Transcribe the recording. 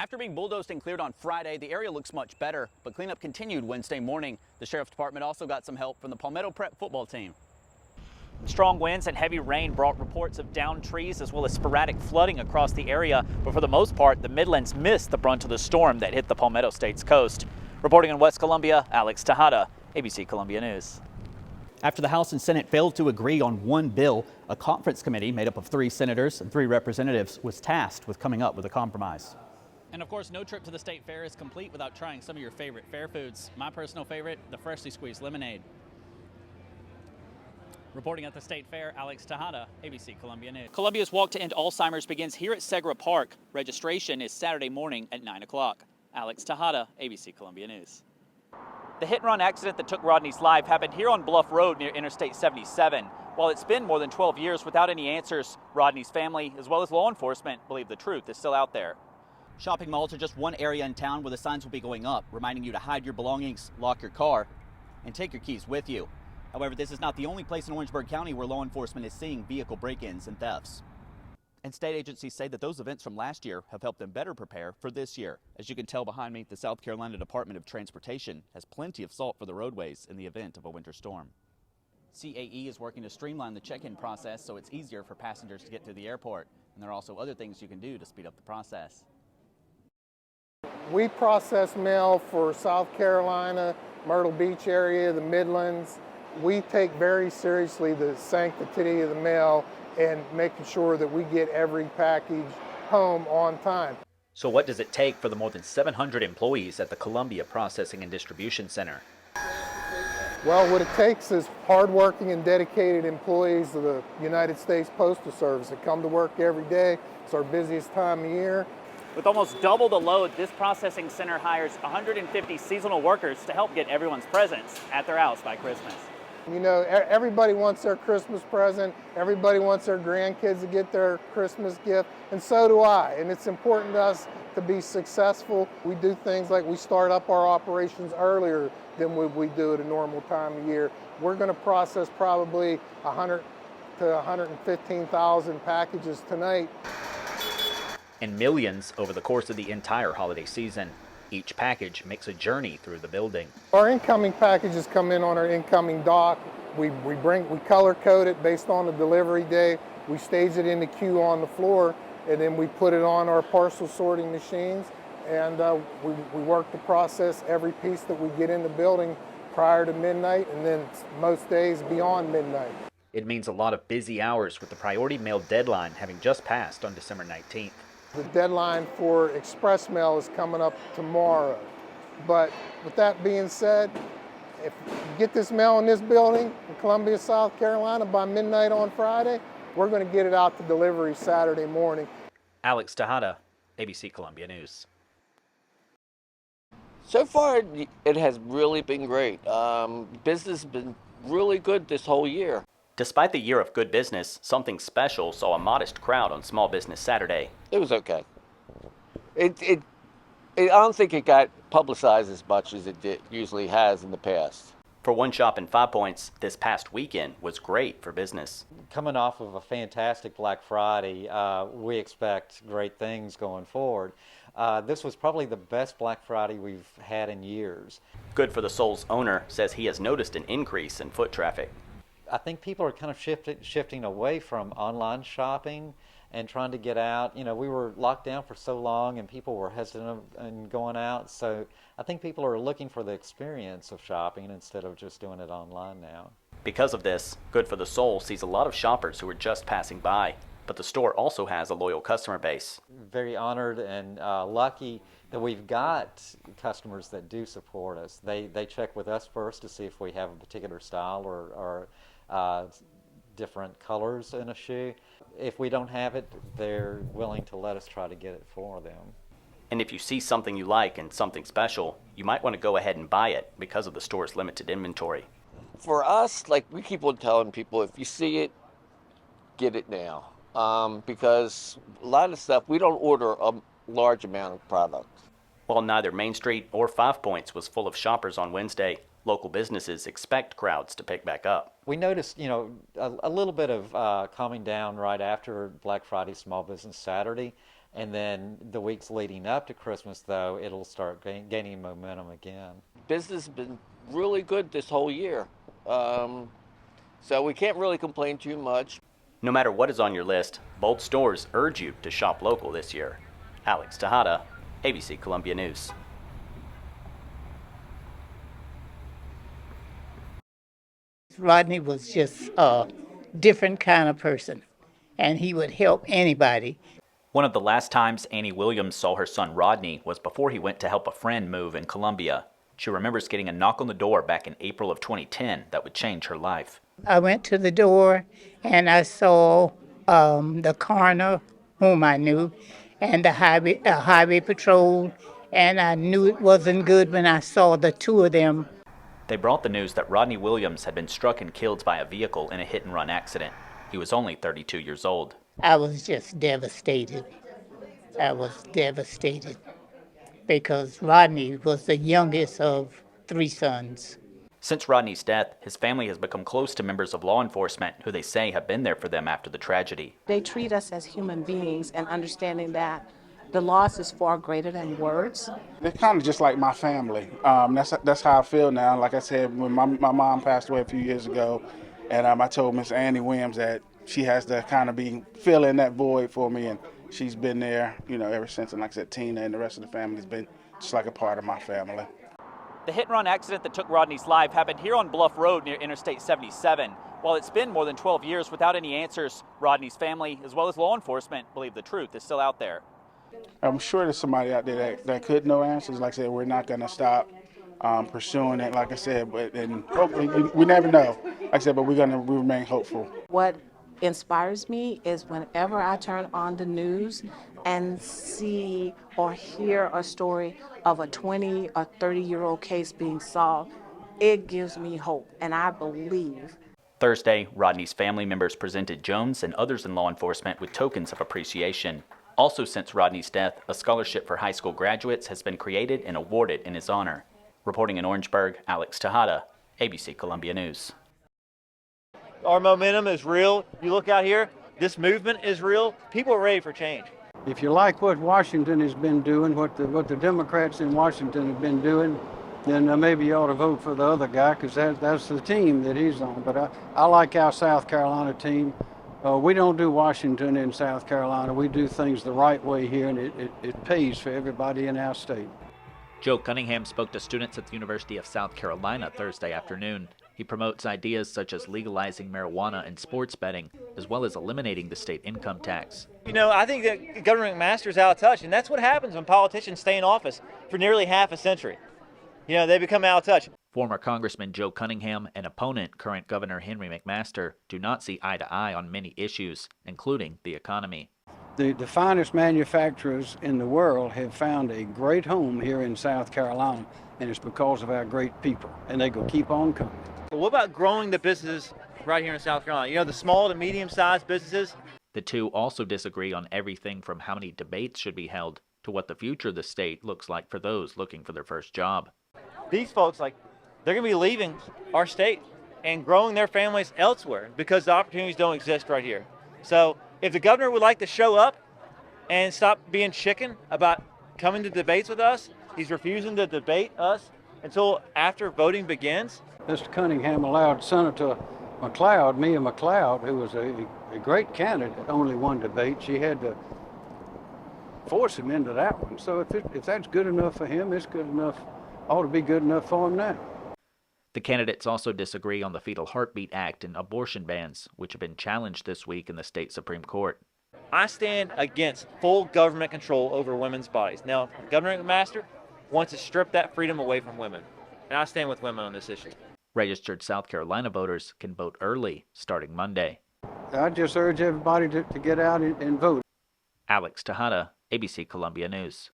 After being bulldozed and cleared on Friday, the area looks much better, but cleanup continued Wednesday morning. The Sheriff's Department also got some help from the Palmetto Prep football team. Strong winds and heavy rain brought reports of downed trees as well as sporadic flooding across the area, but for the most part, the Midlands missed the brunt of the storm that hit the Palmetto State's coast. Reporting in West Columbia, Alex Tejada, ABC Columbia News. After the House and Senate failed to agree on one bill, a conference committee made up of 3 senators and 3 representatives was tasked with coming up with a compromise. And of course, no trip to the state fair is complete without trying some of your favorite fair foods. My personal favorite, the freshly squeezed lemonade. Reporting at the State Fair, Alex Tejada, ABC Columbia News. Columbia's Walk to End Alzheimer's begins here at Segra Park. Registration is Saturday morning at 9 o'clock. Alex Tejada, ABC Columbia News. The hit-and-run accident that took Rodney's life happened here on Bluff Road near Interstate 77. While it's been more than 12 years without any answers, Rodney's family, as well as law enforcement, believe the truth is still out there. Shopping malls are just one area in town where the signs will be going up, reminding you to hide your belongings, lock your car, and take your keys with you. However, this is not the only place in Orangeburg County where law enforcement is seeing vehicle break-ins and thefts. And state agencies say that those events from last year have helped them better prepare for this year. As you can tell behind me, the South Carolina Department of Transportation has plenty of salt for the roadways in the event of a winter storm. CAE is working to streamline the check-in process so it's easier for passengers to get to the airport. And there are also other things you can do to speed up the process. We process mail for South Carolina, Myrtle Beach area, the Midlands. We take very seriously the sanctity of the mail and making sure that we get every package home on time. So what does it take for the more than 700 employees at the Columbia Processing and Distribution Center? Well, what it takes is hardworking and dedicated employees of the United States Postal Service that come to work every day. It's our busiest time of year. With almost double the load, this processing center hires 150 seasonal workers to help get everyone's presents at their house by Christmas. You know, everybody wants their Christmas present. Everybody wants their grandkids to get their Christmas gift, and so do I. And it's important to us to be successful. We do things like we start up our operations earlier than we do at a normal time of year. We're going to process probably 100 to 115,000 packages tonight. And millions over the course of the entire holiday season. Each package makes a journey through the building. Our incoming packages come in on our incoming dock. We color code it based on the delivery day. We stage it in the queue on the floor, and then we put it on our parcel sorting machines, and we work to process every piece that we get in the building prior to midnight, and then most days beyond midnight. It means a lot of busy hours with the priority mail deadline having just passed on December 19th. The deadline for express mail is coming up tomorrow. But with that being said, if you get this mail in this building in Columbia, South Carolina by midnight on Friday, we're going to get it out to delivery Saturday morning. Alex Tejada, ABC Columbia News. So far, it has really been great. Business has been really good this whole year. Despite the year of good business, something special saw a modest crowd on Small Business Saturday. It was okay. I don't think it got publicized as much as it usually has in the past. For one shop in 5 Points, this past weekend was great for business. Coming off of a fantastic Black Friday, we expect great things going forward. This was probably the best Black Friday we've had in years. Good for the Soul's owner says he has noticed an increase in foot traffic. I think people are kind of shifting away from online shopping and trying to get out. You know, we were locked down for so long and people were hesitant in going out. So I think people are looking for the experience of shopping instead of just doing it online now. Because of this, Good for the Soul sees a lot of shoppers who are just passing by. But the store also has a loyal customer base. Very honored and lucky that we've got customers that do support us. They check with us first to see if we have a particular style or different colors in a shoe. If we don't have it, they're willing to let us try to get it for them. And if you see something you like and something special, you might want to go ahead and buy it because of the store's limited inventory. For us, like we keep on telling people, if you see it, get it now. Because a lot of stuff, we don't order a large amount of product. While neither Main Street or 5 Points was full of shoppers on Wednesday, local businesses expect crowds to pick back up. We noticed, you know, a little bit of calming down right after Black Friday Small Business Saturday. And then the weeks leading up to Christmas, though, it'll start gaining momentum again. Business has been really good this whole year. So we can't really complain too much. No matter what is on your list, both stores urge you to shop local this year. Alex Tejada, ABC Columbia News. Rodney was just a different kind of person, and he would help anybody. One of the last times Annie Williams saw her son Rodney was before he went to help a friend move in Columbia. She remembers getting a knock on the door back in April of 2010 that would change her life. I went to the door and I saw the coroner, whom I knew, and the highway patrol, and I knew it wasn't good when I saw the two of them. They brought the news that Rodney Williams had been struck and killed by a vehicle in a hit-and-run accident. He was only 32 years old. I was just devastated. I was devastated because Rodney was the youngest of 3 sons. Since Rodney's death, his family has become close to members of law enforcement who they say have been there for them after the tragedy. They treat us as human beings, and understanding that the loss is far greater than words. They're kind of just like my family. That's how I feel now. Like I said, when my mom passed away a few years ago, and I told Miss Annie Williams that she has to kind of be filling that void for me, and she's been there, ever since. And like I said, Tina and the rest of the family has been just like a part of my family. The hit-and-run accident that took Rodney's life happened here on Bluff Road near Interstate 77. While it's been more than 12 years without any answers, Rodney's family, as well as law enforcement, believe the truth is still out there. I'm sure there's somebody out there that could know answers. Like I said, we're not going to stop pursuing it, like I said, and hopefully, we never know. Like I said, but we remain hopeful. What inspires me is whenever I turn on the news and see or hear a story of a 20 or 30-year-old case being solved, it gives me hope, and I believe. Thursday, Rodney's family members presented Jones and others in law enforcement with tokens of appreciation. Also, since Rodney's death, a scholarship for high school graduates has been created and awarded in his honor. Reporting in Orangeburg, Alex Tejada, ABC Columbia News. Our momentum is real. You look out here, this movement is real. People are ready for change. If you like what Washington has been doing, what the Democrats in Washington have been doing, then maybe you ought to vote for the other guy, because that's the team that he's on. But I like our South Carolina team. We don't do Washington in South Carolina. We do things the right way here, and it pays for everybody in our state. Joe Cunningham spoke to students at the University of South Carolina Thursday afternoon. He promotes ideas such as legalizing marijuana and sports betting, as well as eliminating the state income tax. I think that Governor McMaster's out of touch, and that's what happens when politicians stay in office for nearly half a century. They become out of touch. Former Congressman Joe Cunningham and opponent, current Governor Henry McMaster, do not see eye to eye on many issues, including the economy. The finest manufacturers in the world have found a great home here in South Carolina, and it's because of our great people, and they will keep on coming. But what about growing the businesses right here in South Carolina? The small to medium-sized businesses? The two also disagree on everything from how many debates should be held to what the future of the state looks like for those looking for their first job. These folks, they're going to be leaving our state and growing their families elsewhere because the opportunities don't exist right here. So if the governor would like to show up and stop being chicken about coming to debates with us, he's refusing to debate us until after voting begins. Mr. Cunningham allowed Senator McLeod, Mia McLeod, who was a great candidate, only one debate. She had to force him into that one. So if that's good enough for him, it's good enough, ought to be good enough for him now. The candidates also disagree on the Fetal Heartbeat Act and abortion bans, which have been challenged this week in the state Supreme Court. I stand against full government control over women's bodies. Now, Governor McMaster wants to strip that freedom away from women, and I stand with women on this issue. Registered South Carolina voters can vote early starting Monday. I just urge everybody to get out and vote. Alex Tejada, ABC Columbia News.